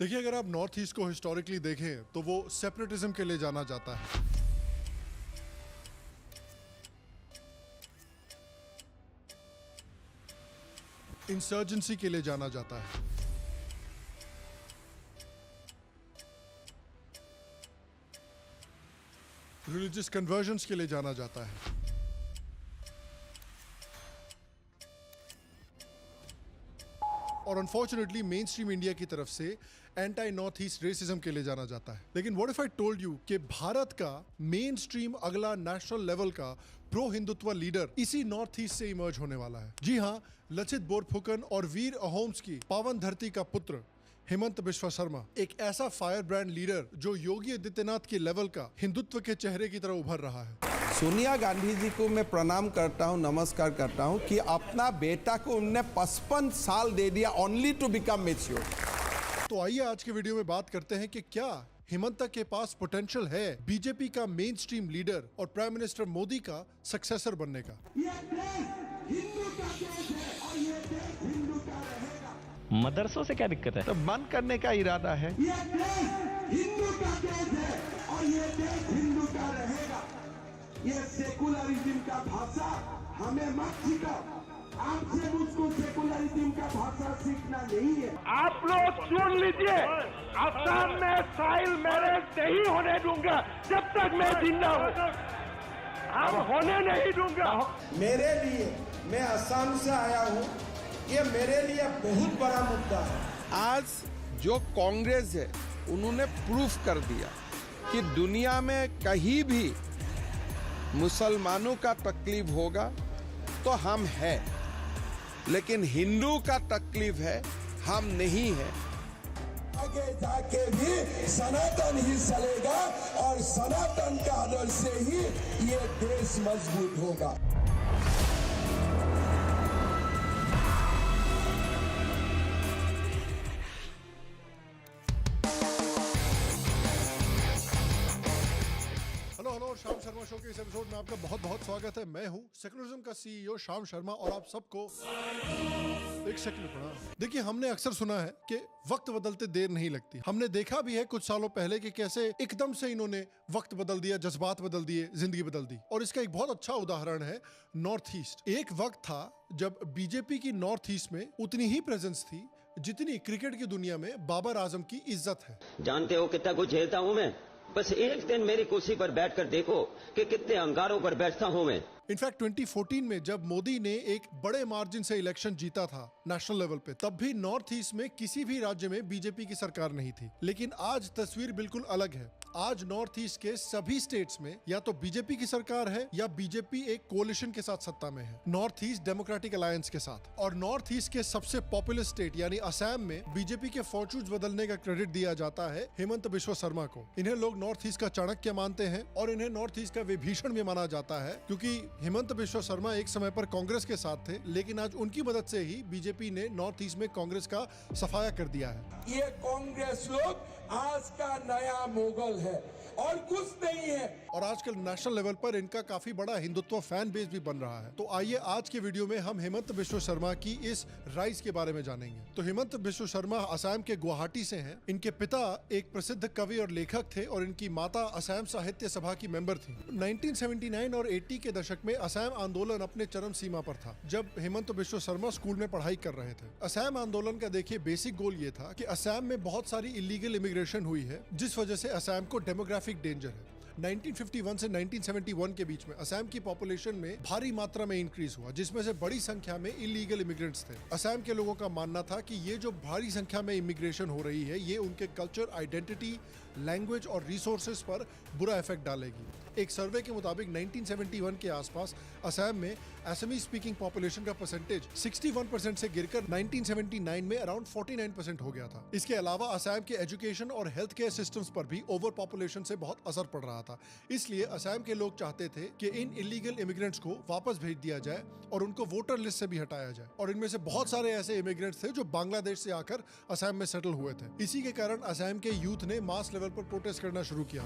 देखिए, अगर आप नॉर्थ ईस्ट को हिस्टोरिकली देखें तो वो सेपरेटिज्म के लिए जाना जाता है। इंसर्जेंसी के लिए जाना जाता है। रिलीजियस कन्वर्जन्स के लिए जाना जाता है। और अनफॉर्चुनेटली मेन स्ट्रीम इंडिया की तरफ से एंटी नॉर्थ ईस्ट रेसिज्म के लिए जाना जाता है। लेकिन what if I told you कि भारत का मेन स्ट्रीम अगला नेशनल लेवल का प्रो हिंदुत्व लीडर इसी नॉर्थ ईस्ट से इमर्ज होने वाला है। जी हाँ, लचित बोरफुकन और वीर अहोम्स की पावन धरती का पुत्र हेमंत बिश्व शर्मा, एक ऐसा फायर ब्रांड लीडर जो योगी आदित्यनाथ के लेवल का हिंदुत्व के चेहरे की तरह उभर रहा है। सोनिया गांधी जी को मैं प्रणाम करता हूं, नमस्कार करता हूं कि अपना बेटा को उन्होंने 55 साल दे दिया ओनली टू बिकम मैच्योर। तो आइए आज के वीडियो में बात करते हैं कि क्या हेमंत के पास पोटेंशियल है बीजेपी का मेन स्ट्रीम लीडर और प्राइम मिनिस्टर मोदी का सक्सेसर बनने का। ये देश हिंदू का देश है और ये देश हिंदू का रहेगा। मदरसों से क्या दिक्कत है? तो बंद करने का इरादा है। ये देश हिंदू का देश है और ये देश हिंदू का रहेगा। ये सेकुलरिज्म का भाषा हमें मत सिखाओ। आपसे मुझको सेकुलरिज्म का भाषा सीखना नहीं है। आप लोग सुन लीजिए, असम में चाइल्ड मैरिज नहीं होने दूंगा जब तक मैं जिंदा हूँ। हम होने नहीं दूंगा। मेरे लिए, मैं असम से आया हूं, ये मेरे लिए बहुत बड़ा मुद्दा है। आज जो कांग्रेस है उन्होंने प्रूफ कर दिया कि दुनिया में कहीं भी मुसलमानों का तकलीफ होगा तो हम हैं, लेकिन हिंदू का तकलीफ है हम नहीं है। आगे जाके भी सनातन ही चलेगा और सनातन के आदर्श से ही ये देश मजबूत होगा। हेलो, श्याम शर्मा शो के इस एपिसोड में आपका बहुत बहुत स्वागत है। मैं हूं सेकुलरिज्म का सीईओ श्याम शर्मा और आप सबको एक सेकंड प्रणाम। देखिए, हमने अक्सर सुना है कि वक्त बदलते देर नहीं लगती। हमने देखा भी है कुछ सालों पहले कि कैसे एकदम से इन्होंने वक्त बदल दिया, जज्बात बदल दिए, जिंदगी बदल दी। और इसका एक बहुत अच्छा उदाहरण है नॉर्थ ईस्ट। एक वक्त था जब बीजेपी की नॉर्थ ईस्ट में उतनी ही प्रेजेंस थी जितनी क्रिकेट की दुनिया में बाबर आजम की इज्जत है। जानते हो कितना कुछ झेलता हूं मैं। बस एक दिन मेरी कुर्सी पर बैठकर देखो कि कितने अंगारों पर बैठता हूं मैं। इनफैक्ट 2014 में जब मोदी ने एक बड़े मार्जिन से इलेक्शन जीता था नेशनल लेवल पे, तब भी नॉर्थ ईस्ट में किसी भी राज्य में बीजेपी की सरकार नहीं थी। लेकिन आज तस्वीर बिल्कुल अलग है। आज नॉर्थ ईस्ट के सभी स्टेट्स में या तो बीजेपी की सरकार है या बीजेपी एक कोलिशन के साथ सत्ता में है, नॉर्थ ईस्ट डेमोक्रेटिक अलायंस के साथ। और नॉर्थ ईस्ट के सबसे पॉपुलर स्टेट यानी असम में बीजेपी के फॉर्चून्स बदलने का क्रेडिट दिया जाता है हेमंत बिश्व शर्मा को। इन्हें लोग नॉर्थ ईस्ट का चाणक्य मानते हैं और इन्हें नॉर्थ ईस्ट का विभीषण भी माना जाता है, क्योंकि हेमंत बिश्व शर्मा एक समय पर कांग्रेस के साथ थे, लेकिन आज उनकी मदद से ही बीजेपी ने नॉर्थ ईस्ट में कांग्रेस का सफाया कर दिया है। ये कांग्रेस लोग आज का नया मुगल है और कुछ नहीं है। और आजकल नेशनल लेवल पर इनका काफी बड़ा हिंदुत्व फैन बेस भी बन रहा है। तो आइए आज के वीडियो में हम हेमंत बिश्व शर्मा की इस राइज के बारे में जानेंगे। तो हेमंत बिश्व शर्मा असम के गुवाहाटी से हैं। इनके पिता एक प्रसिद्ध कवि और लेखक थे और इनकी माता असम साहित्य सभा की मेंबर थी। 1979 और 80 के दशक में असम आंदोलन अपने चरम सीमा पर था, जब हेमंत बिश्व शर्मा स्कूल में पढ़ाई कर रहे थे। असम आंदोलन का देखिए बेसिक गोल ये था कि असम में बहुत सारी इलीगल इमिग्रेशन हुई है, जिस वजह से असम को डेमोग्राफिक डेंजर है। 1951 से 1971 के बीच में असम की पॉपुलेशन में भारी मात्रा में इंक्रीज हुआ, जिसमें से बड़ी संख्या में इलीगल इमिग्रेंट्स थे। असम के लोगों का मानना था कि ये जो भारी संख्या में इमिग्रेशन हो रही है, ये उनके कल्चर, आइडेंटिटी, लैंग्वेज और रिसोर्सेज पर बुरा इफेक्ट डालेगी। एक सर्वे के मुताबिक 1971 के आसपास असम में असमी स्पीकिंग पॉपुलेशन का परसेंटेज 61% से गिरकर 1979 में अराउंड 49% हो गया था। इसके अलावा असम के एजुकेशन और हेल्थ केयर सिस्टम्स पर भी ओवर पॉपुलेशन से बहुत असर पड़ रहा था। इसलिए असम के लोग चाहते थे कि इन इलीगल इमिग्रेंट्स को वापस भेज दिया जाए और उनको वोटर लिस्ट से भी हटाया जाए। और इनमें से बहुत सारे ऐसे इमिग्रेंट्स थे जो बांग्लादेश से आकर असम में सेटल हुए थे। इसी के कारण असम के यूथ ने मास लेवल पर प्रोटेस्ट करना शुरू किया।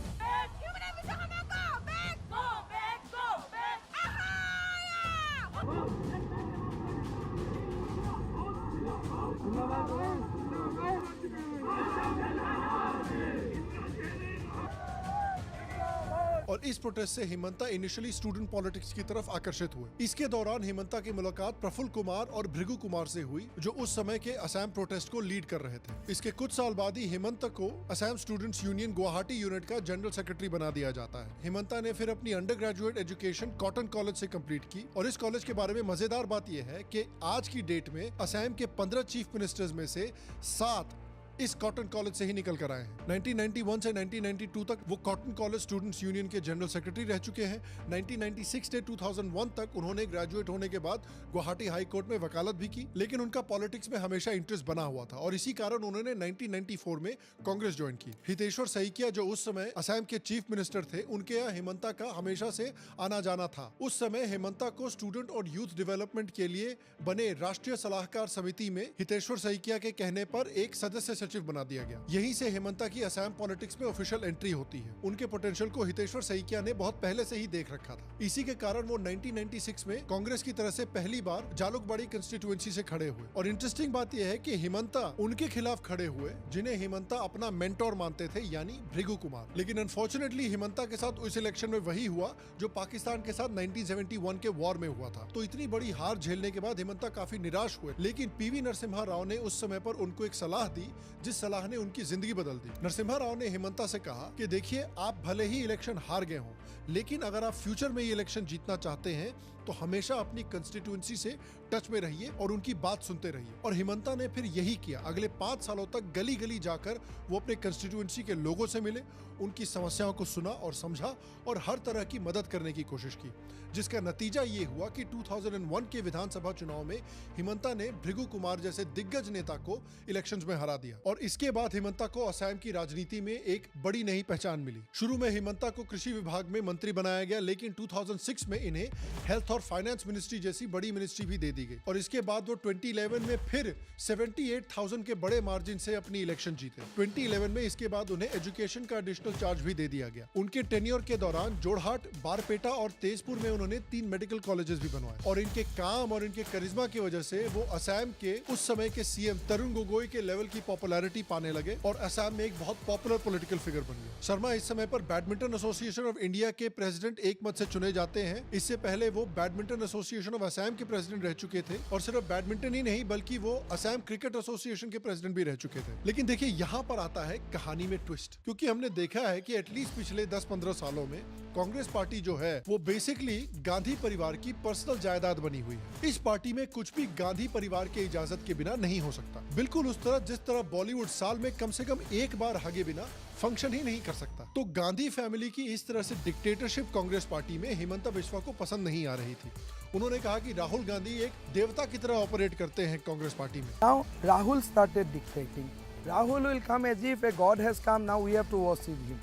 और इस प्रोटेस्ट से हेमंता इनिशियली स्टूडेंट पॉलिटिक्स की तरफ आकर्षित हुए। इसके दौरान हेमंता की मुलाकात प्रफुल्ल कुमार और भृगु कुमार से हुई, जो उस समय के असम प्रोटेस्ट को लीड कर रहे थे। इसके कुछ साल बाद ही हेमंता को Assam students union Guwahati unit का जनरल सेक्रेटरी बना दिया जाता है। हेमंता ने फिर अपनी under graduate education cotton college से कंप्लीट की और इस कॉलेज के बारे में मजेदार बात यह है कि आज की डेट में असम के 15 चीफ मिनिस्टर्स में से 7 इस कॉटन कॉलेज से ही निकल कर आए हैं। 1991 से 1992 तक वो कॉटन कॉलेज स्टूडेंट्स यूनियन के जनरल सेक्रेटरी रह चुके हैं। 1996 से 2001 तक उन्होंने ग्रेजुएट होने के बाद गुवाहाटी हाई कोर्ट में वकालत भी की, लेकिन उनका पॉलिटिक्स में हमेशा इंटरेस्ट बना हुआ था और इसी कारण उन्होंने 1994 में कांग्रेस ज्वाइन की। हितेश्वर सैकिया जो उस समय असम के चीफ मिनिस्टर थे, उनके यहाँ हेमंता का हमेशा से आना जाना था। उस समय हेमंता को स्टूडेंट और यूथ डेवलपमेंट के लिए बने राष्ट्रीय सलाहकार समिति में हितेश्वर सैकिया के कहने पर एक सदस्य सचिव बना दिया गया। यहीं से हेमंता की असम पॉलिटिक्स में ऑफिशियल एंट्री होती है। उनके पोटेंशियल को हितेश्वर सैकिया ने बहुत पहले से ही देख रखा था। इसी के कारण वो 1996 में कांग्रेस की तरफ से पहली बार जालुकबाड़ी कंस्टिट्यूएंसी से खड़े हुए। और इंटरेस्टिंग बात यह है कि हेमंता उनके खिलाफ खड़े हुए जिन्हें हेमंता अपना मेंटोर मानते थे, यानी भृगु कुमार। लेकिन अनफॉर्चुनेटली हेमंता के साथ उस इलेक्शन में वही हुआ जो पाकिस्तान के साथ 1971 के वॉर में हुआ था। तो इतनी बड़ी हार झेलने के बाद हेमंता काफी निराश हुए, लेकिन पीवी नरसिम्हा राव ने उस समय पर उनको एक सलाह दी जिस सलाह ने उनकी जिंदगी बदल दी। नरसिम्हा राव ने हेमंता से कहा कि देखिए, आप भले ही इलेक्शन हार गए हो, लेकिन अगर आप फ्यूचर में ये इलेक्शन जीतना चाहते हैं तो हमेशा अपनी कंस्टिट्यूएंसी से टच में रहिए और उनकी बात सुनते रहिए। और हेमंता ने फिर यही किया। अगले 5 सालों तक गली गली जाकर वो अपने कंस्टिट्यूएंसी के लोगों से मिले, उनकी समस्याओं को सुना और समझा और हर तरह की मदद करने की कोशिश की, जिसका नतीजा ये हुआ कि 2001 के विधानसभा चुनाव में हेमंता ने भृगु कुमार जैसे दिग्गज नेता को इलेक्शंस में हरा दिया। और इसके बाद हेमंता को असम की राजनीति में एक बड़ी नई पहचान मिली। शुरू में हेमंता को कृषि विभाग में मंत्री बनाया गया, लेकिन 2006 में इन्हें हेल्थ और फाइनेंस मिनिस्ट्री जैसी बड़ी मिनिस्ट्री भी दे दी गई। और इसके बाद वो 2011 में फिर 78,000 के बड़े मार्जिन से अपनी इलेक्शन जीते। 2011 में इसके बाद उन्हें एजुकेशन का एडिशनल चार्ज भी दे दिया गया। उनके टेन्योर के दौरान जोरहाट, बारपेटा और तेजपुर में उन्होंने 3 मेडिकल कॉलेजेस भी बनवाए। और इनके काम और इनके करिश्मा की वजह से वो असम के उस समय के सीएम तरुण गोगोई के लेवल की पॉपुलैरिटी पाने लगे और असम में एक बहुत पॉपुलर पॉलिटिकल फिगर बन गए। शर्मा इस समय पर बैडमिंटन एसोसिएशन ऑफ इंडिया के प्रेसिडेंट एक मत से चुने जाते हैं। इससे पहले वो बैडमिंटन एसोसिएशन ऑफ असम के प्रेसिडेंट रह चुके थे और सिर्फ बैडमिंटन ही नहीं बल्कि वो असम क्रिकेट एसोसिएशन के प्रेसिडेंट भी रह चुके थे। लेकिन देखिए, यहाँ पर आता है कहानी में ट्विस्ट, क्योंकि हमने देखा है कि एटलीस्ट पिछले 10-15 सालों में कांग्रेस पार्टी जो है वो बेसिकली गांधी परिवार की पर्सनल जायदाद बनी हुई है। इस पार्टी में कुछ भी गांधी परिवार के इजाजत के बिना नहीं हो सकता। बिल्कुल उस तरह जिस तरह बॉलीवुड साल में कम से कम एक बार हगे बिना फंक्शन ही नहीं कर सकता। तो गांधी फैमिली की इस तरह से डिक्टेटरशिप कांग्रेस पार्टी में हेमंता बिस्वा को पसंद नहीं आ रही थी। उन्होंने कहा कि राहुल गांधी एक देवता की तरह ऑपरेट करते हैं कांग्रेस पार्टी में। Now Rahul started dictating. Rahul will come as if a god has come. Now we have to worship him.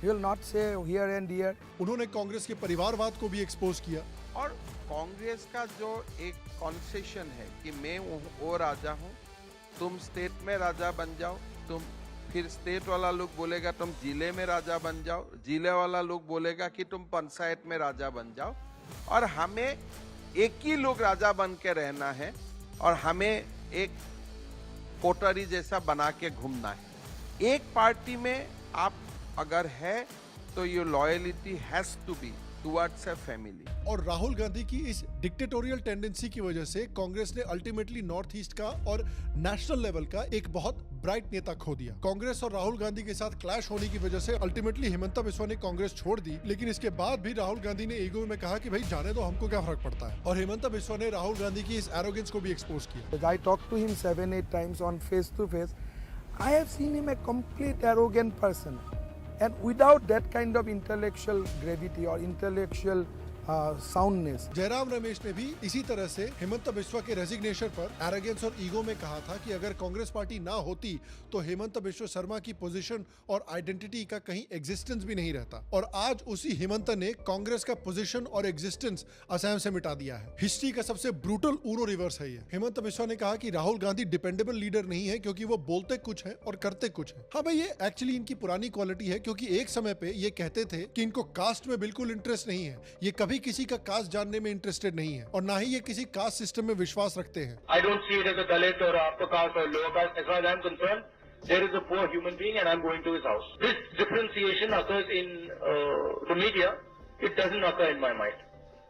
He will not say here and here. उन्होंने कांग्रेस के परिवारवाद को भी एक्सपोज किया। और कांग्रेस का जो एक कॉन्सेशन है कि मैं वो राजा हूँ, तुम स्टेट में राजा बन जाओ, तुम फिर स्टेट वाला लोग बोलेगा तुम जिले में राजा बन जाओ, जिले वाला लोग बोलेगा कि तुम पंचायत में राजा बन जाओ, और हमें एक ही लोग राजा बन के रहना है और हमें एक कोटरी जैसा बना के घूमना है। एक पार्टी में आप अगर है तो ये loyalty has to be towards a family. और राहुल गांधी की इस डिक्टेटोरियल टेंडेंसी की वजह से कांग्रेस ने अल्टीमेटली नॉर्थ ईस्ट का और नेशनल लेवल का एक बहुत ब्राइट नेता खो दिया। कांग्रेस और राहुल गांधी के साथ क्लैश होने की वजह से अल्टीमेटली हेमंता बिस्वा ने कांग्रेस छोड़ दी, लेकिन इसके बाद भी राहुल गांधी ने ईगो में कहा कि भाई जाने दो, हमको क्या फर्क पड़ता है। और हेमंता बिस्वा ने राहुल गांधी की इस एरोगेंस को भी एक्सपोज किया। I talked to him 7-8 times on face to face. I have seen him a complete arrogant person. And without that kind of intellectual gravity or intellectual soundness. Jairam Ramesh ने भी इसी तरह से हेमंता बिस्वा के रेजिग्नेशन पर एरोगेंस और ईगो में कहा था कि अगर कांग्रेस पार्टी ना होती तो हेमंता बिस्वा शर्मा की पोजीशन और आइडेंटिटी का कहीं एग्जिस्टेंस भी नहीं रहता। और आज उसी हेमंता ने कांग्रेस का पोजीशन और एग्जिस्टेंस असम से मिटा दिया है। हिस्ट्री का सबसे ब्रूटल ऊनो रिवर्स है ये। हेमंता बिस्वा ने कहा कि राहुल गांधी डिपेंडेबल लीडर नहीं है क्योंकि वो बोलते कुछ है और करते कुछ है। हाँ भाई, ये एक्चुअली इनकी पुरानी क्वालिटी है, क्योंकि एक समय पे ये कहते थे कि इनको कास्ट में बिल्कुल इंटरेस्ट नहीं है, ये कभी किसी का कास्ट जानने में इंटरेस्टेड नहीं है और ना ही ये किसी कास्ट सिस्टम में विश्वास रखते हैं। I don't see it as a Dalit or upper caste or lower caste. As far as I'm concerned, there is a poor human being and I'm going to his house. This differentiation occurs in the media. It doesn't occur in my mind.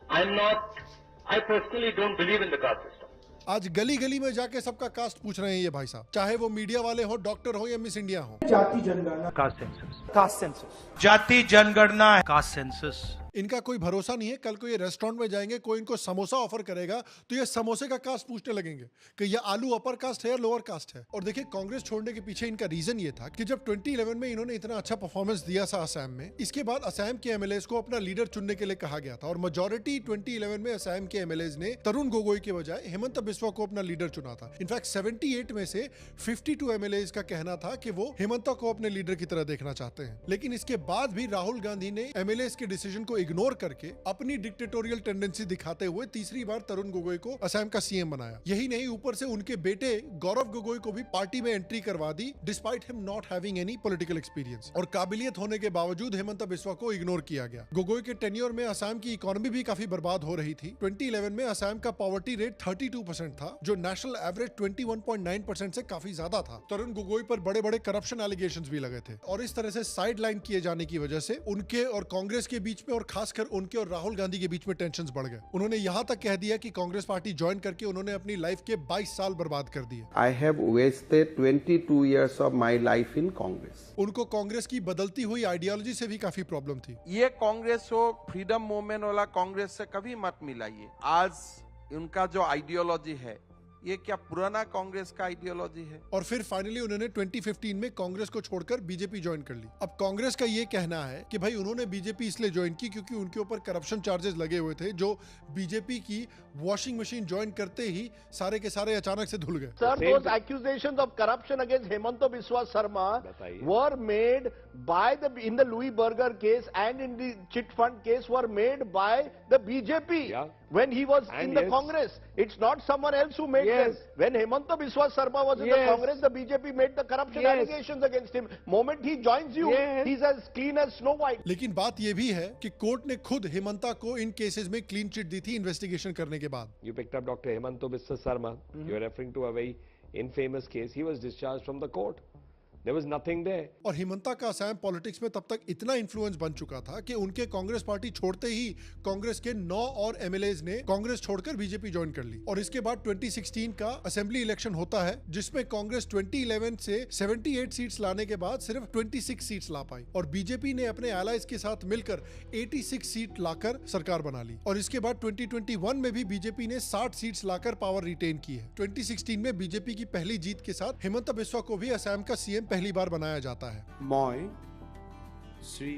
I personally don't believe in the caste system. आज गली गली में जाके सबका cast पूछ रहे हैं ये भाई साहब, चाहे वो मीडिया वाले हो, डॉक्टर हो या मिस इंडिया हो। जाति जनगणना, कास्ट सेंसस, Caste census. जाति जनगणना, कास्ट सेंसस। इनका कोई भरोसा नहीं है, कल को ये रेस्टोरेंट में जाएंगे, कोई इनको समोसा ऑफर करेगा तो ये समोसे का कास्ट पूछने लगेंगे कि ये आलू अपर कास्ट है या लोअर कास्ट है। और देखिए, कांग्रेस छोड़ने के पीछे इनका रीजन ये था कि जब 2011 में इन्होंने इतना अच्छा परफॉर्मेंस दिया था असम में, इसके बाद असम के एमएलएज को अपना लीडर चुनने के लिए कहा गया था और मेजोरिटी 2011 में असम के एमएलएज ने तरुण गोगोई के बजाय हेमंत बिस्वा को अपना लीडर चुना था। इनफैक्ट 78 में से 52 एमएलएज का कहना था कि वो हेमंत को अपने लीडर की तरह देखना चाहते हैं। लेकिन इसके बाद भी राहुल गांधी ने एमएलएज के डिसीजन को इग्नोर करके अपनी डिक्टेटोरियल टेंडेंसी दिखाते हुए तीसरी बार तरुण गोगोई को असम का सीएम बनाया। यही नहीं, ऊपर से उनके बेटे गौरव गोगोई को भी पार्टी में एंट्री करवा दी, despite him not having any political experience. और काबिलियत होने के बावजूद हेमंत बिस्वा को इग्नोर किया गया। गोगोई के टेन्योर में असम की इकोनॉमी भी काफी बर्बाद हो रही थी। 2011 में असम का पॉवर्टी रेट 32% था, जो नेशनल एवरेज 21.9% से काफी ज्यादा था। तरुण गोगोई पर बड़े बड़े करप्शन एलिगेशंस भी लगे थे और इस तरह से साइड लाइन किए जाने की वजह से उनके और कांग्रेस के बीच में और खासकर उनके और राहुल गांधी के बीच में टेंशंस बढ़ गए। उन्होंने यहां तक कह दिया कि कांग्रेस पार्टी ज्वाइन करके उन्होंने अपनी लाइफ के 22 साल बर्बाद कर दिए। I have wasted 22 years of my life in Congress. उनको कांग्रेस की बदलती हुई आइडियोलॉजी से भी काफी प्रॉब्लम थी। ये कांग्रेस हो, फ्रीडम मूवमेंट वाला कांग्रेस से कभी मत मिलाइए। आज उनका जो आइडियोलॉजी है, ये क्या पुराना कांग्रेस का आइडियोलॉजी है? और फिर फाइनली उन्होंने 2015 में कांग्रेस को छोड़कर बीजेपी ज्वाइन कर ली। अब कांग्रेस का ये कहना है कि भाई उन्होंने बीजेपी इसलिए ज्वाइन की क्योंकि उनके ऊपर करप्शन चार्जेस लगे हुए थे, जो बीजेपी की वॉशिंग मशीन ज्वाइन करते ही सारे के सारे अचानक से धुल गए। Sir, those accusations of corruption against Hemanta Biswa Sarma were made by in the Louis Berger case and in the chit fund case were made by the BJP when he was in the Congress. It's not someone else who made them. When Hemanta Biswa Sarma was in the Congress, the BJP made the corruption allegations against him. Moment he joins you, he's as clean as Snow White. लेकिन बात यह भी है कि court ने खुद हेमंता को इन cases में क्लीन चिट दी थी इन्वेस्टिगेशन करने के बाद। You picked up Dr. Hemanta Biswa Sarma. You're referring to a very infamous case. He was discharged from the court. There was nothing there. और हेमंता का असम पॉलिटिक्स में तब तक इतना इन्फ्लुएंस बन चुका था कि उनके कांग्रेस पार्टी छोड़ते ही कांग्रेस के 9 और एमएलएज ने कांग्रेस छोड़कर बीजेपी ज्वाइन कर ली। और इसके बाद 2016 का असेंबली इलेक्शन होता है, जिसमें कांग्रेस 2011 से 78 सीट्स लाने के बाद सिर्फ 26 सीट्स ला पाई और बीजेपी ने अपने एलाइज के साथ मिलकर 86 सीट लाकर सरकार बना ली। और इसके बाद 2021 में भी बीजेपी ने 60 सीट्स लाकर पावर रिटेन की है। 2016 में बीजेपी की पहली जीत के साथ हेमंत बिस्वा को भी असम का सीएम पहली बार बनाया जाता है। मैं श्री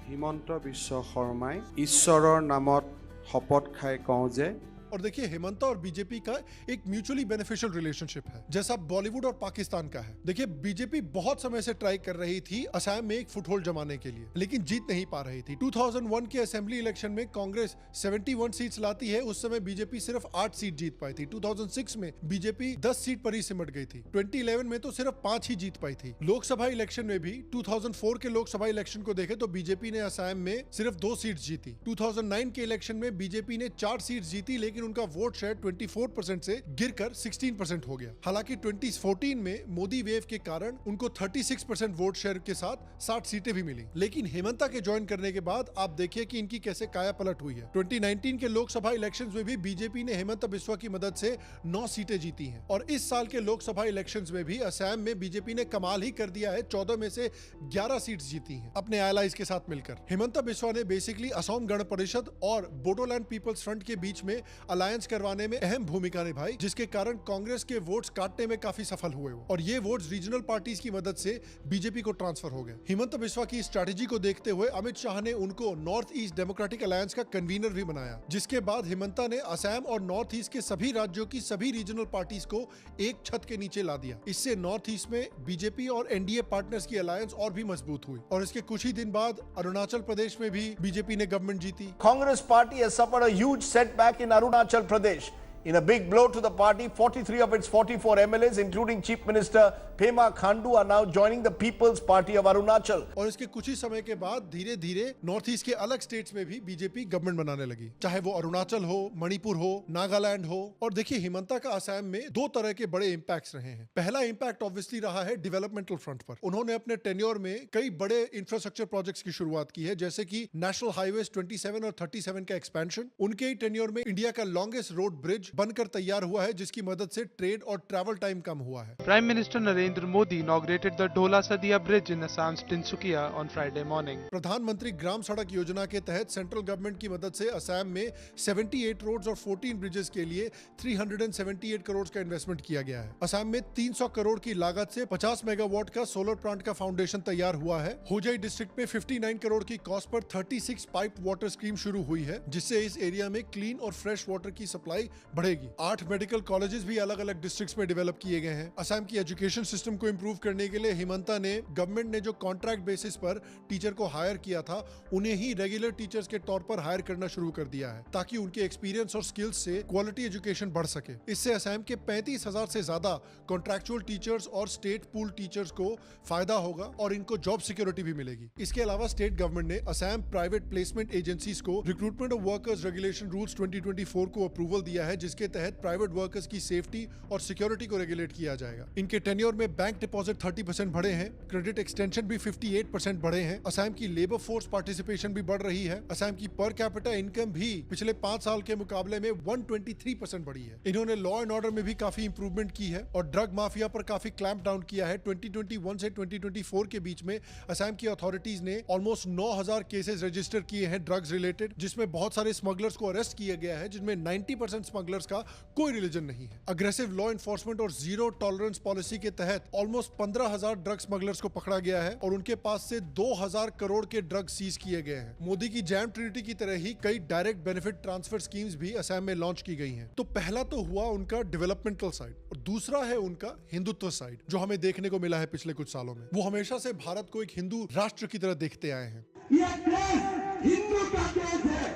हिमंत बिश्व शर्माई ईश्वरर नामत शपथ खाई कहूं जे। और देखिए, हेमंता और बीजेपी का एक म्यूचुअली बेनिफिशियल रिलेशनशिप है, जैसा बॉलीवुड और पाकिस्तान का है। देखिए, बीजेपी बहुत समय से ट्राई कर रही थी असम में एक फुटहोल्ड जमाने के लिए, लेकिन जीत नहीं पा रही थी। 2001 के असेंबली इलेक्शन में कांग्रेस 71 सीट्स लाती है, उस समय बीजेपी सिर्फ 8 सीट जीत पाई थी। 2006 में बीजेपी 10 सीट पर ही सिमट गई थी। 2011 में तो सिर्फ 5 ही जीत पाई थी। लोकसभा इलेक्शन में भी 2004 के लोकसभा इलेक्शन को देखे तो बीजेपी ने असम में सिर्फ 2 सीट जीती। 2009 के इलेक्शन में बीजेपी ने 4 सीट जीती, लेकिन उनका वोट शेयर 24% से गिरकर 16% हो गया। हालांकि 2014 में मोदी वेव के कारण उनको 36% वोट शेयर के साथ 60 सीटें भी मिली। लेकिन हेमंता के ज्वाइन करने के बाद आप देखिए कि इनकी कैसे काया पलट हुई है। 2019 के लोकसभा इलेक्शंस में भी बीजेपी ने हेमंत बिस्वा की मदद से 9 सीटें जीती हैं और इस साल के लोकसभा इलेक्शंस में भी असम में बीजेपी ने कमाल ही कर दिया है, 14 में से 11 सीट्स जीती हैं अपने एलाइज के साथ मिलकर। हेमंत बिस्वा ने बेसिकली असम गण परिषद और बोडोलैंड पीपल्स फ्रंट के बीच में अलायंस करवाने में अहम भूमिका निभाई, जिसके कारण कांग्रेस के वोट्स काटने में काफी सफल हुए और ये वोट्स रीजनल पार्टीज की मदद से बीजेपी को ट्रांसफर हो गए। हेमंत बिस्वा की स्ट्रैटेजी को देखते हुए अमित शाह ने उनको नॉर्थ ईस्ट डेमोक्रेटिक अलायंस का कन्वीनर भी बनाया, जिसके बाद हेमंता ने असम और नॉर्थ ईस्ट के सभी राज्यों की सभी रीजनल पार्टीज को एक छत के नीचे ला दिया। इससे नॉर्थ ईस्ट में बीजेपी और एनडीए पार्टनर्स की अलायंस और भी मजबूत हुई और इसके कुछ ही दिन बाद अरुणाचल प्रदेश में भी बीजेपी ने गवर्नमेंट जीती। Congress party has suffered a huge setback in Arunachal Pradesh. In a big blow to the party, 43 of its 44 MLAs, including Chief Minister Pema Khandu are now joining the People's Party of Arunachal. और इसके कुछ ही समय के बाद धीरे धीरे north east के अलग स्टेट्स में भी बीजेपी गवर्नमेंट बनाने लगी, चाहे वो अरुणाचल हो, मणिपुर हो, नागालैंड हो। और देखिए हिमंता का असम में दो तरह के बड़े इंपैक्ट्स रहे हैं। पहला इंपैक्ट ऑब्वियसली रहा है डेवलपमेंटल फ्रंट पर। उन्होंने अपने टेन्योर में कई बड़े इंफ्रास्ट्रक्चर प्रोजेक्ट्स की शुरुआत की है, जैसे कि नेशनल हाईवेज 27 और 37 का एक्सपेंशन। उनके ही टेन्योर में इंडिया का लॉन्गेस्ट रोड ब्रिज बनकर तैयार हुआ है, जिसकी मदद से ट्रेड और ट्रैवल टाइम कम हुआ है। Prime Minister Narendra Modi inaugurated the Dhola Sadia Bridge in Assam's Tinsukia on Friday morning. प्रधानमंत्री ग्राम सड़क योजना के तहत सेंट्रल गवर्नमेंट की मदद से असम में 78 रोड्स और 14 ब्रिजेस के लिए 378 करोड़ का इन्वेस्टमेंट किया गया है। असम में 300 करोड़ की लागत से 50 मेगावाट का सोलर प्लांट का फाउंडेशन तैयार हुआ है। होजाई डिस्ट्रिक्ट में 59 करोड़ की cost per 36 pipe water scheme शुरू हुई है, जिससे इस एरिया में क्लीन और फ्रेश वाटर की सप्लाई बढ़ेगी। 8 मेडिकल कॉलेजेस भी अलग अलग डिस्ट्रिक्ट्स में डेवलप किए गए हैं। असम की एजुकेशन सिस्टम को इंप्रूव करने के लिए हिमंता ने गवर्नमेंट ने जो कॉन्ट्रैक्ट बेसिस पर टीचर को हायर किया था, उन्हें ही रेगुलर टीचर्स के तौर पर हायर करना शुरू कर दिया है, ताकि उनके एक्सपीरियंस और स्किल्स से क्वालिटी एजुकेशन बढ़ सके। इससे असम के 35,000 से ज्यादा कॉन्ट्रैक्चुअल टीचर्स और स्टेट पूल टीचर्स को फायदा होगा और इनको जॉब सिक्योरिटी भी मिलेगी। इसके अलावा स्टेट गवर्नमेंट ने असम प्राइवेट प्लेसमेंट एजेंसीज को recruitment of workers regulation rules 2024 को अप्रूवल दिया है, जिसके तहत प्राइवेट वर्कर्स की सेफ्टी और सिक्योरिटी को रेगुलेट किया जाएगा। इनके टेन्योर में बैंक डिपॉजिट 30% बढ़े हैं, क्रेडिट एक्सटेंशन भी 58% बढ़े हैं। असम की लेबर फोर्स पार्टिसिपेशन भी बढ़ रही है। असम की पर कैपिटा इनकम भी पिछले 5 साल के मुकाबले में 123% बढ़ी है। इन्होंने लॉ एंड ऑर्डर में भी काफी इंप्रूवमेंट की है और ड्रग माफिया पर काफी क्लैंप डाउन किया है। 2021 से 2024 के बीच में असम की अथॉरिटीज ने ऑलमोस्ट 9,000 केसेस रजिस्टर किए हैं ड्रग्स रिलेटेड, जिसमें बहुत सारे स्मगलर्स को अरेस्ट किया गया है, जिनमें 90% स्मगलर्स का कोई रिलीजन नहीं है। अग्रेसिव लॉ एनफोर्समेंट और जीरो टॉलरेंस पॉलिसी के तहत ऑलमोस्ट 15,000 ड्रग स्मगलर्स को पकड़ा गया है और उनके पास से 2,000 करोड़ के ड्रग सीज किए गए हैं। मोदी की जैम ट्रिनिटी की तरह ही कई डायरेक्ट बेनिफिट ट्रांसफर स्कीम्स भी असम में लॉन्च की गई हैं। तो पहला तो हुआ उनका डेवलपमेंटल साइड और दूसरा है उनका हिंदुत्व साइड, जो हमें देखने को मिला है पिछले कुछ सालों में। वो हमेशा से भारत को एक हिंदू राष्ट्र की तरह देखते आए हैं। ये देश हिंदू का देश है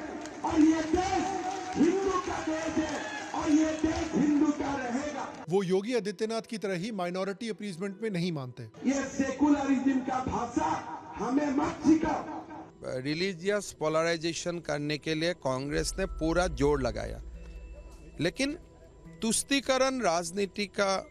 और ये देश हिंदू का देश है और ये देश हिंदू का रहेगा। वो योगी आदित्यनाथ की तरह ही माइनॉरिटी अपीजमेंट में नहीं मानते। ये सेकुलरिज्म का भाषा हमें मत सिखाओ। रिलीजियस पोलराइजेशन करने के लिए कांग्रेस ने पूरा जोर लगाया, लेकिन तुष्टीकरण राजनीति का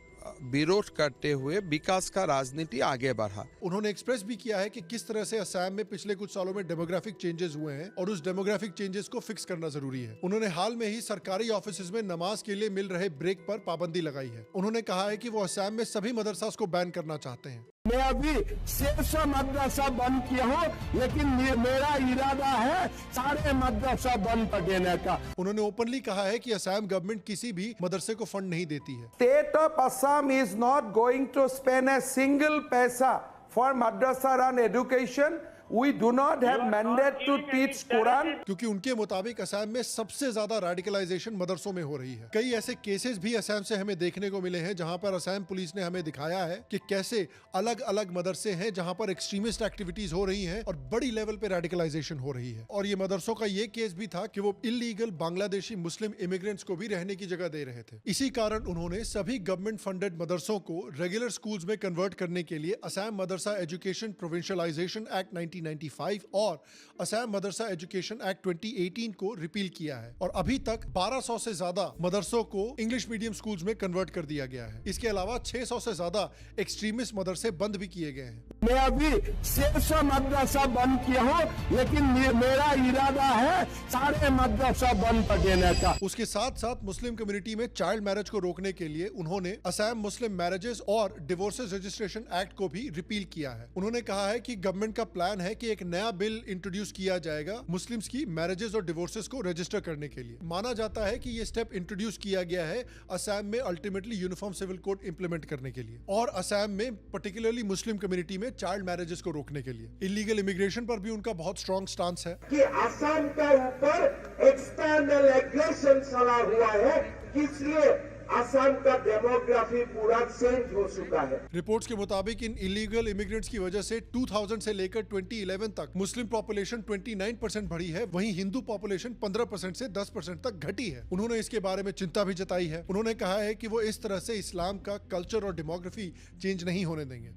विरोध करते हुए विकास का राजनीति आगे बढ़ा। उन्होंने एक्सप्रेस भी किया है कि किस तरह से असम में पिछले कुछ सालों में डेमोग्राफिक चेंजेस हुए हैं और उस डेमोग्राफिक चेंजेस को फिक्स करना जरूरी है। उन्होंने हाल में ही सरकारी ऑफिसेज में नमाज के लिए मिल रहे ब्रेक पर पाबंदी लगाई है। उन्होंने कहा है कि वो असम में सभी मदरसास को बैन करना चाहते हैं। मैं अभी 600 मदरसा बंद किया हूँ, लेकिन मेरा इरादा है सारे मदरसा बंद कर देने का। उन्होंने ओपनली कहा है कि असम गवर्नमेंट किसी भी मदरसे को फंड नहीं देती है। State of Assam is not going to spend a single paisa for madrasa run education. We do not have mandate to teach Quran. क्योंकि उनके मुताबिक असम में सबसे ज्यादा रेडिकलाइजेशन मदरसों में हो रही है। कई ऐसे केसेस भी असम से हमें देखने को मिले हैं, जहां पर असम पुलिस ने हमें दिखाया है कि कैसे अलग अलग मदरसे हैं जहां पर एक्सट्रीमिस्ट एक्टिविटीज हो रही हैं और बड़ी लेवल पे रेडिकलाइजेशन हो रही है। और ये मदरसों का ये केस भी था कि वो इलीगल बांग्लादेशी मुस्लिम इमिग्रेंट्स को भी रहने की जगह दे रहे थे। इसी कारण उन्होंने सभी गवर्नमेंट फंडेड मदरसों को रेगुलर स्कूल्स में कन्वर्ट करने के लिए असम मदरसा एजुकेशन प्रोविंशियलाइजेशन एक्ट 1995 और असम मदरसा एजुकेशन एक्ट 2018 को रिपील किया है और अभी तक 1200 से ज्यादा मदरसों को इंग्लिश मीडियम स्कूल्स में कन्वर्ट कर दिया गया है। इसके अलावा 600 से ज्यादा एक्सट्रीमिस्ट मदरसे बंद भी किए गए हैं। मैं अभी 600 मदरसा बंद किया हूँ, लेकिन मेरा इरादा है सारे मदरसा बंद कर देने का। उसके साथ साथ मुस्लिम कम्युनिटी में चाइल्ड मैरिज को रोकने के लिए उन्होंने असम मुस्लिम मैरिजेस और डिवोर्सेस रजिस्ट्रेशन एक्ट को भी रिपील किया है। उन्होंने कहा है कि गवर्नमेंट का प्लान है कि एक नया बिल इंट्रोड्यूस किया जाएगा मुस्लिम्स की मैरिजेस और डिवोर्सेस को रजिस्टर करने के लिए। माना जाता है कि ये स्टेप इंट्रोड्यूस किया गया है असम में ultimately uniform civil code implement करने के लिए और असम में पर्टिकुलरली मुस्लिम कम्युनिटी में चाइल्ड मैरिजेस को रोकने के लिए। इलीगल इमिग्रेशन पर भी उनका बहुत स्ट्रॉन्ग स्टांस है कि असम के ऊपर एक्सटर्नल एग्रेशन चला हुआ है, इसलिए असम का डेमोग्राफी पूरा चेंज हो चुका है। रिपोर्ट्स के मुताबिक इन इलीगल इमिग्रेंट्स की वजह से 2000 से लेकर 2011 तक मुस्लिम पॉपुलेशन 29% बढ़ी है, वहीं हिंदू पॉपुलेशन 15% से 10% तक घटी है। उन्होंने इसके बारे में चिंता भी जताई है। उन्होंने कहा है कि वो इस तरह से इस्लाम का कल्चर और डेमोग्राफी चेंज नहीं होने देंगे।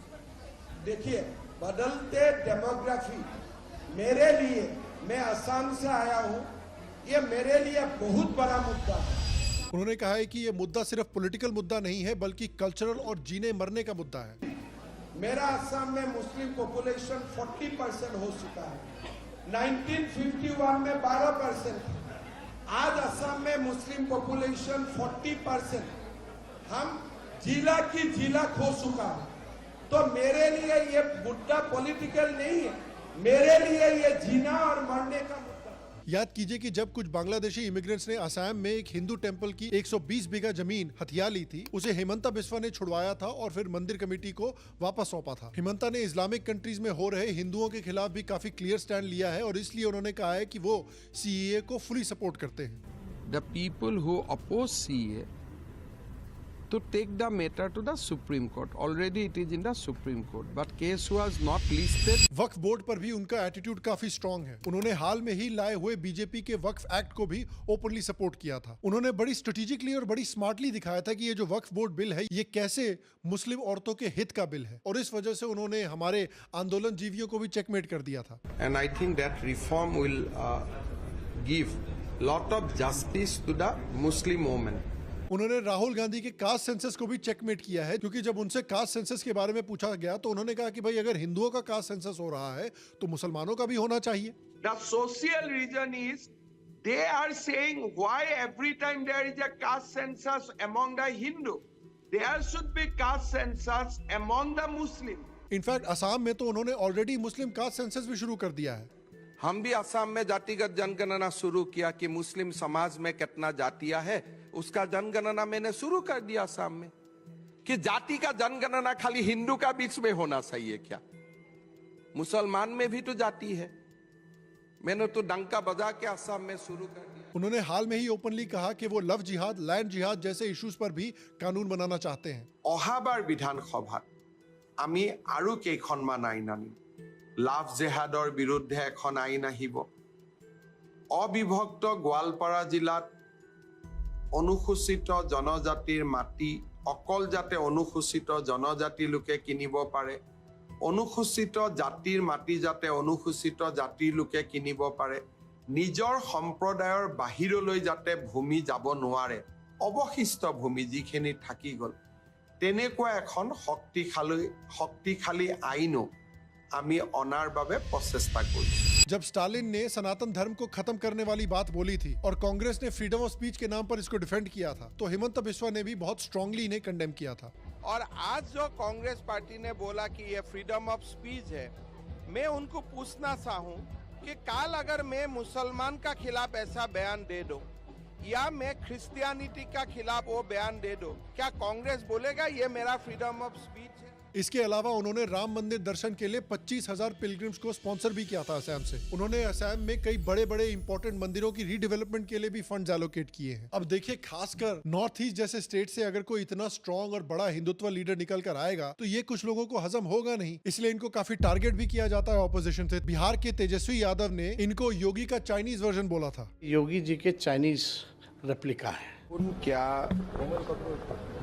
देखिए, बदलते डेमोग्राफी मेरे लिए, मैं असम से आया हूँ, ये मेरे लिए बहुत बड़ा मुद्दा है। उन्होंने कहा है कि ये मुद्दा सिर्फ पॉलिटिकल मुद्दा नहीं है बल्कि कल्चरल और जीने मरने का मुद्दा है। मेरा असम में मुस्लिम पॉपुलेशन 40% हो चुका है। 1951 में 12% था। आज असम में मुस्लिम पॉपुलेशन 40%। हम जिला की जिला खो चुका है। तो मेरे लिए ये मुद्दा पॉलिटिकल नहीं है, मेरे लिए ये जीना और मरने का मुद्दा। याद कीजिए कि जब कुछ बांग्लादेशी इमिग्रेंट्स ने असम में एक हिंदू टेंपल की 120 बीघा जमीन हथिया ली थी, उसे हेमंता बिस्वा ने छुड़वाया था और फिर मंदिर कमेटी को वापस सौंपा था। हेमंता ने इस्लामिक कंट्रीज में हो रहे हिंदुओं के खिलाफ भी काफी क्लियर स्टैंड लिया है और इसलिए उन्होंने कहा है कि वो सीएए को फुली सपोर्ट करते हैं। The people who oppose CA to take the matter to the Supreme Court. Already it is in the Supreme Court, but case was not listed. Waqf board पर भी उनका एटीट्यूड काफी strong है। उन्होंने हाल में ही लाए हुए बीजेपी के वक्फ एक्ट को भी ओपनली सपोर्ट किया था। उन्होंने बड़ी स्ट्रेटेजिकली और बड़ी स्मार्टली दिखाया था कि ये जो वक्फ बोर्ड बिल है ये कैसे मुस्लिम औरतों के हित का बिल है, और इस वजह से उन्होंने हमारे आंदोलन जीवियों को भी चेकमेट कर दिया था। And I think that reform will give lot of justice to the Muslim women. उन्होंने राहुल गांधी के कास्ट सेंसस को भी चेकमेट किया है, क्योंकि जब उनसे कास्ट सेंसस के बारे में पूछा गया तो उन्होंने कहा कि भाई अगर हिंदुओं का कास्ट सेंसस हो रहा है तो मुसलमानों का भी होना चाहिए। The social reason is they are saying why every time there is a caste census among the Hindu, there should be caste census among the Muslim. In fact Assam में तो उन्होंने ऑलरेडी मुस्लिम कास्ट सेंसस भी शुरू कर दिया है। हम भी असम में जातिगत जनगणना शुरू किया कि मुस्लिम समाज में कितना जातियां है, उसका जनगणना मैंने शुरू कर दिया असम में। कि जाति का जनगणना खाली हिंदू का बीच में होना चाहिए क्या? मुसलमान में भी तो जाति है। मैंने तो डंका बजा के असम में शुरू कर दिया। उन्होंने हाल में ही ओपनली कहा कि वो लव जिहाद, लैंड जिहाद जैसे इश्यूज पर भी कानून बनाना चाहते हैं। অহাবাৰ বিধানসভাত আমি আৰু কেইখনমান আইন আনিম। লাভ জেহাদৰ বিৰুদ্ধে এখন আইন আহিব। অবিভক্ত গোৱালপাৰা জিলাত অনুসূচিত জনজাতিৰ মাটি অকল যাতে অনুসূচিত জনজাতি লোকে কিনিব পাৰে, অনুসূচিত জাতিৰ মাটি যাতে অনুসূচিত জাতিৰ লোকে কিনিব পাৰে, নিজৰ সম্প্ৰদায়ৰ বাহিৰলৈ যাতে ভূমি যাব নোৱাৰে, অৱশিষ্ট ভূমি যিখিনি থাকি গ'ল, তেনেকুৱা এখন শক্তিশালী আইনো আমি অনাৰ বাবে প্ৰচেষ্টা কৰিছো। जब स्टालिन ने सनातन धर्म को खत्म करने वाली बात बोली थी और कांग्रेस ने फ्रीडम ऑफ स्पीच के नाम पर इसको डिफेंड किया था, तो हेमंत बिस्वा ने भी बहुत स्ट्रांगली इन्हें कंडेम किया था। और आज जो कांग्रेस पार्टी ने बोला कि ये फ्रीडम ऑफ स्पीच है, मैं उनको पूछना चाहूँ कि कल अगर मैं मुसलमान का खिलाफ ऐसा बयान दे दूं या मैं क्रिश्चियनिटी का खिलाफ वो बयान दे दूं, क्या कांग्रेस बोलेगा ये मेरा फ्रीडम ऑफ स्पीच है? इसके अलावा उन्होंने राम मंदिर दर्शन के लिए 25,000 पिलग्रिम्स को स्पॉन्सर भी किया था असम से। उन्होंने असम में कई बड़े बड़े इंपॉर्टेंट मंदिरों की रीडेवलपमेंट के लिए भी फंड्स एलोकेट किए हैं। अब देखिए, खासकर नॉर्थ ईस्ट जैसे स्टेट से अगर कोई इतना स्ट्रॉन्ग और बड़ा हिंदुत्व लीडर निकल कर आएगा तो ये कुछ लोगों को हजम होगा नहीं, इसलिए इनको काफी टारगेट भी किया जाता है ऑपोजिशन से। बिहार के तेजस्वी यादव ने इनको योगी का चाइनीज वर्जन बोला था। योगी जी के चाइनीज रेप्लिका है। उन क्या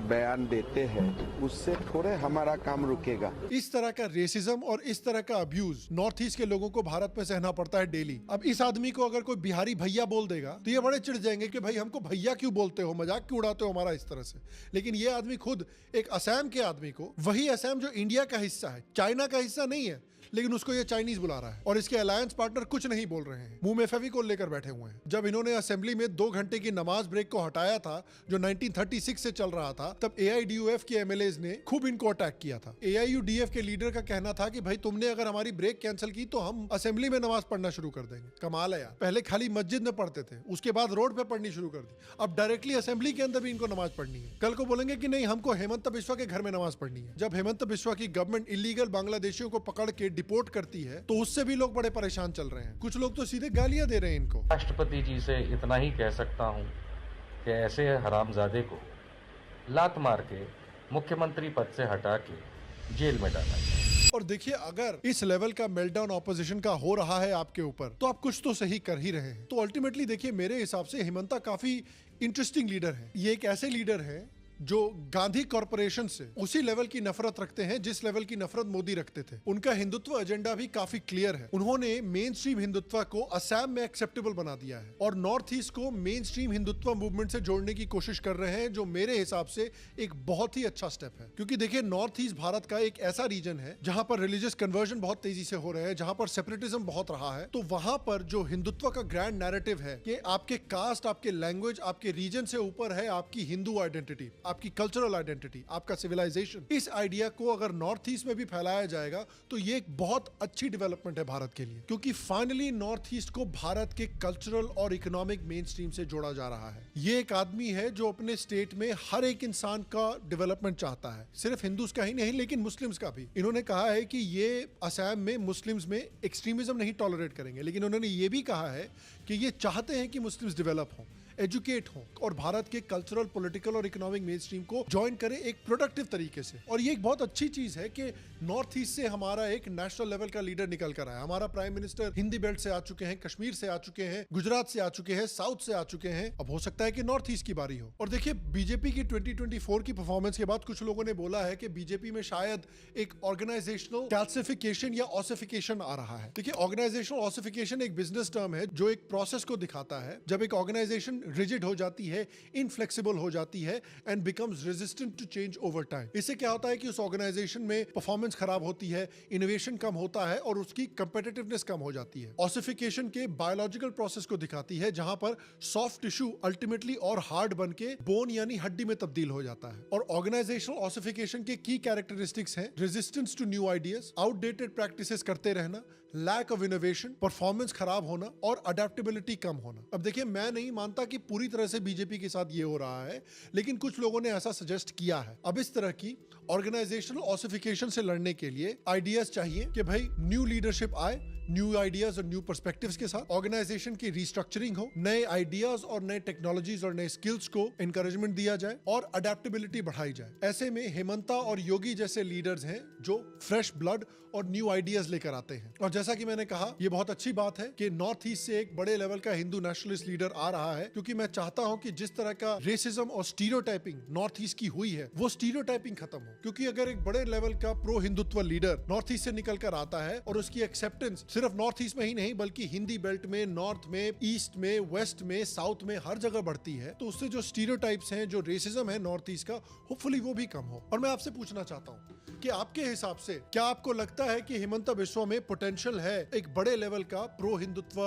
बयान देते हैं उससे थोड़े हमारा काम रुकेगा। इस तरह का रेसिज्म और इस तरह का अब्यूज नॉर्थ ईस्ट के लोगों को भारत में सहना पड़ता है डेली। अब इस आदमी को अगर कोई बिहारी भैया बोल देगा तो ये बड़े चिढ़ जाएंगे कि भाई हमको भैया क्यों बोलते हो, मजाक क्यों उड़ाते हो हमारा इस तरह से। लेकिन ये आदमी खुद एक असम के आदमी को, वही असम जो इंडिया का हिस्सा है, चाइना का हिस्सा नहीं है, लेकिन उसको ये चाइनीज बुला रहा है और इसके अलायंस पार्टनर कुछ नहीं बोल रहे हैं, मुंह में फेविकोल लेकर बैठे हुए हैं। जब इन्होंने असेंबली में 2 घंटे की नमाज ब्रेक को हटाया था जो 1936 से चल रहा था, तब AIDUF के MLAs ने खूब इनको अटैक किया था। AIUDF के लीडर का कहना था कि भाई तुमने अगर हमारी ब्रेक कैंसिल की तो हम असेंबली में नमाज पढ़ना शुरू कर देंगे। कमाल है यार, पहले खाली मस्जिद में पढ़ते थे, उसके बाद रोड पे पढ़नी शुरू कर दी, अब डायरेक्टली असेंबली के अंदर भी इनको नमाज पढ़नी है। कल को बोलेंगे कि नहीं हमको हेमंत बिस्वा के घर में नमाज पढ़नी है। जब हेमंत बिस्वा की गवर्नमेंट इलीगल बांग्लादेशियों को पकड़ के डिपोर्ट करती है तो उससे भी लोग बड़े परेशान चल रहे हैं। कुछ लोग तो सीधे गालियां दे रहे हैं इनको। राष्ट्रपति जी से इतना ही कह सकता हूं कि ऐसे हरामजादे को लात मार के मुख्यमंत्री पद से हटा के जेल में डाला गया। और देखिए, अगर इस लेवल का मेल्टडाउन ऑपोजिशन का हो रहा है आपके ऊपर, तो आप कुछ तो सही कर ही रहे हैं। तो अल्टीमेटली देखिए, मेरे हिसाब से हिमंता काफी इंटरेस्टिंग लीडर है। ये एक ऐसे लीडर है जो गांधी कॉरपोरेशन से उसी लेवल की नफरत रखते हैं जिस लेवल की नफरत मोदी रखते थे। उनका हिंदुत्व एजेंडा भी काफी क्लियर है। उन्होंने मेन स्ट्रीम हिंदुत्व को असम में एक्सेप्टेबल बना दिया है और नॉर्थ ईस्ट को मेन स्ट्रीम हिंदुत्व मूवमेंट से जोड़ने की कोशिश कर रहे हैं, जो मेरे हिसाब से एक बहुत ही अच्छा स्टेप है। क्योंकि देखिए, नॉर्थ ईस्ट भारत का एक ऐसा रीजन है जहां पर रिलीजियस कन्वर्जन बहुत तेजी से हो रहे हैं, जहां पर सेपरेटिज्म बहुत रहा है। तो वहां पर जो हिंदुत्व का ग्रैंड नैरेटिव है कि आपके कास्ट, आपके लैंग्वेज, आपके रीजन से ऊपर है आपकी हिंदू आइडेंटिटी, आपकी कल्चरल आइडेंटिटी, आपका सिविलाइजेशन। इस आइडिया को अगर नॉर्थ ईस्ट में भी फैलाया जाएगा तो ये एक बहुत अच्छी डेवलपमेंट है भारत के लिए, क्योंकि फाइनली नॉर्थ ईस्ट को भारत के कल्चरल और इकोनॉमिक मेन स्ट्रीम से जोड़ा जा रहा है। ये एक आदमी है जो अपने स्टेट में हर एक इंसान का डेवलपमेंट चाहता है, सिर्फ हिंदूज का ही नहीं लेकिन मुस्लिम्स का भी। इन्होंने कहा है कि ये असम में मुस्लिम्स में एक्सट्रीमिज्म नहीं टॉलरेट करेंगे, लेकिन उन्होंने ये भी कहा है कि ये चाहते हैं कि मुस्लिम्स डेवलप हों, एजुकेट हो और भारत के कल्चरल, पॉलिटिकल और इकोनॉमिक मेन स्ट्रीम को ज्वाइन करें एक प्रोडक्टिव तरीके से। और ये एक बहुत अच्छी चीज है कि नॉर्थ ईस्ट से हमारा एक नेशनल लेवल का लीडर निकल कर आया। हमारा प्राइम मिनिस्टर हिंदी बेल्ट से आ चुके हैं, कश्मीर से आ चुके हैं, गुजरात से आ चुके हैं, साउथ से आ चुके हैं। अब हो सकता है कि नॉर्थ ईस्ट की बारी हो। और देखिए, बीजेपी की 2024 की परफॉर्मेंस के बाद कुछ लोगों ने बोला है कि बीजेपी में शायद एक ऑर्गेनाइजेशनल कैल्सिफिकेशन या ऑसिफिकेशन आ रहा है। देखिए, ऑर्गेनाइजेशनल ऑसिफिकेशन एक बिजनेस टर्म है जो एक प्रोसेस को दिखाता है। जब एक ऑर्गेनाइजेशन रिजिड हो जाती है, इनफ्लेक्सिबल हो जाती है and becomes resistant to change over time. इससे क्या होता है कि उस ऑर्गेनाइजेशन में परफॉर्मेंस खराब होती है, इनोवेशन कम होता है और उसकी कंपेटिटिवनेस कम हो जाती है। ऑसिफिकेशन के बायोलॉजिकल प्रोसेस को दिखाती है, जहां पर सॉफ्ट टिश्यू अल्टीमेटली और हार्ड बन के बोन यानी हड्डी में तब्दील हो जाता है। और ऑर्गेनाइजेशनल ऑसिफिकेशन के की कैरेक्टरिस्टिक्स हैं resistance to new ideas, outdated practices करते रहना, लैक ऑफ इनोवेशन, परफॉर्मेंस खराब होना और अडेप्टेबिलिटी कम होना। अब देखिए, मैं नहीं मानता कि पूरी तरह से बीजेपी के साथ ये हो रहा है, लेकिन कुछ लोगों ने ऐसा सजेस्ट किया है। अब इस तरह की ऑर्गेनाइजेशनल ऑसिफिकेशन से लड़ने के लिए आइडियाज चाहिए कि भाई न्यू लीडरशिप आए, न्यू आइडियाज और न्यू पर्सपेक्टिव्स के साथ ऑर्गेनाइजेशन की रीस्ट्रक्चरिंग हो, नए आइडियाज और नए टेक्नोलॉजीज और नए स्किल्स को एनकरेजमेंट दिया जाए और अडेप्टेबिलिटी बढ़ाई जाए। ऐसे में हेमंता और योगी जैसे लीडर्स हैं जो फ्रेश ब्लड और न्यू आइडियाज लेकर आते हैं। और जैसा कि मैंने कहा, ये बहुत अच्छी बात है कि नॉर्थ ईस्ट से एक बड़े लेवल का हिंदू नेशनलिस्ट लीडर आ रहा है, क्योंकि मैं चाहता हूं कि जिस तरह का रेसिज्म और स्टीरियोटाइपिंग नॉर्थ ईस्ट की हुई है, वो स्टीरियोटाइपिंग खत्म हो। क्योंकि अगर एक बड़े लेवल का pro Hindutva leader north east से निकल कर आता है और उसकी एक्सेप्टेंस सिर्फ नॉर्थ ईस्ट में ही नहीं बल्कि हिंदी बेल्ट में, नॉर्थ में, ईस्ट में, वेस्ट में, साउथ में, हर जगह बढ़ती है, तो उससे जो स्टीरियोटाइप्स हैं, जो रेसिज्म है नॉर्थ ईस्ट का, होपफुली वो भी कम हो। और मैं आपसे पूछना चाहता हूं कि आपके हिसाब से क्या आपको लगता है कि हिमंता बिस्वा में पोटेंशियल है एक बड़े लेवल का pro Hindutva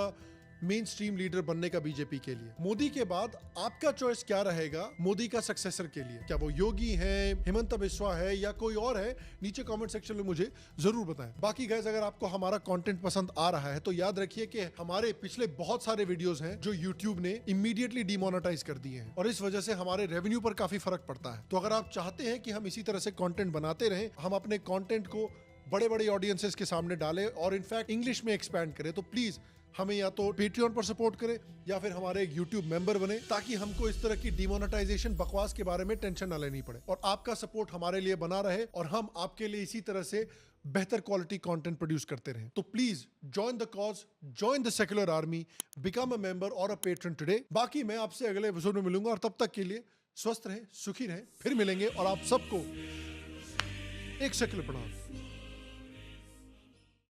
main stream leader बनने का बीजेपी के लिए? मोदी के बाद आपका चॉइस क्या रहेगा मोदी का सक्सेसर के लिए? क्या वो योगी है, हिमंता बिस्वा है या कोई और है? नीचे कमेंट सेक्शन में मुझे जरूर बताएं। बाकी गाइस, अगर आपको हमारा कंटेंट पसंद आ रहा है तो याद रखिए कि हमारे पिछले बहुत सारे वीडियोस हैं जो यूट्यूब ने इमीडिएटली डिमोनेटाइज कर दिए हैं और इस वजह से हमारे रेवेन्यू पर काफी फर्क पड़ता है। तो अगर आप चाहते हैं कि हम इसी तरह से कंटेंट बनाते रहें, हम अपने कंटेंट को बड़े बड़े ऑडियंसेस के सामने डालें और इनफैक्ट इंग्लिश में एक्सपैंड करें, तो प्लीज हमें या तो पेट्रियन पर सपोर्ट करें या फिर हमारे एक यूट्यूब मेंबर बने, ताकि हमको इस तरह की डिमोनेटाइजेशन बकवास के बारे में टेंशन ना लेनी पड़े। और आपका सपोर्ट हमारे लिए बना रहे और हम आपके लिए इसी तरह से बेहतर क्वालिटी कंटेंट प्रोड्यूस करते रहें। तो please join the cause, join the secular army, become a member और अ पेट्रन टुडे। बाकी मैं आपसे अगले एपिसोड में मिलूंगा और तब तक के लिए स्वस्थ रहें, सुखी रहें। फिर मिलेंगे और आप सबको एक सेक्युलर प्रणाम।